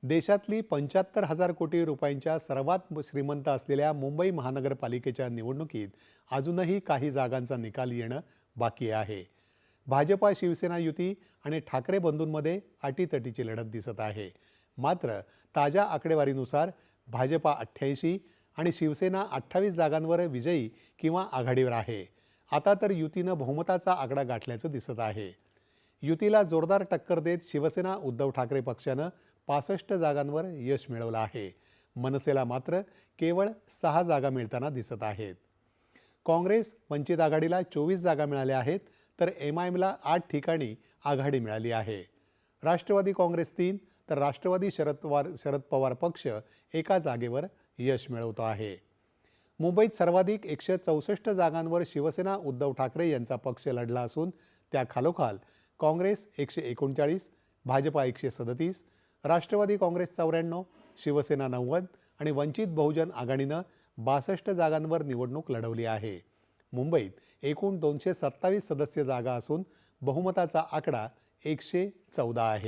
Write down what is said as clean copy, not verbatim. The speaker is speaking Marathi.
देशातली 75,000 कोटी रुपयांच्या सर्वात श्रीमंत असलेल्या मुंबई महानगरपालिकेच्या निवडणुकीत अजूनही काही जागांचा निकाल येणं बाकी आहे. भाजपा शिवसेना युती आणि ठाकरे बंधूंमध्ये अटीतटीची लढत दिसत आहे. मात्र ताज्या आकडेवारीनुसार भाजपा 88 आणि शिवसेना 28 जागांवर विजयी किंवा आघाडीवर आहे. आता तर युतीनं बहुमताचा आकडा गाठल्याचं दिसत आहे. युतीला जोरदार टक्कर देत शिवसेना उद्धव ठाकरे पक्षानं 65 जागांवर यश मिळवलं आहे. मनसेला मात्र केवळ 6 जागा मिळताना दिसत आहेत. काँग्रेस वंचित आघाडीला 24 जागा मिळाल्या आहेत, तर MIMला 8 ठिकाणी आघाडी मिळाली आहे. राष्ट्रवादी काँग्रेस 3 तर राष्ट्रवादी शरद पवार पक्ष एका जागेवर यश मिळवतो आहे. मुंबईत सर्वाधिक 164 जागांवर शिवसेना उद्धव ठाकरे यांचा पक्ष लढला असून त्याखालोखाल काँग्रेस 139, भाजपा 137, राष्ट्रवादी काँग्रेस 94, शिवसेना 90 आणि वंचित बहुजन आघाडीनं 62 जागांवर निवडणूक लढवली आहे. मुंबईत एकूण 227 सदस्य जागा असून बहुमताचा आकडा 114 आहे.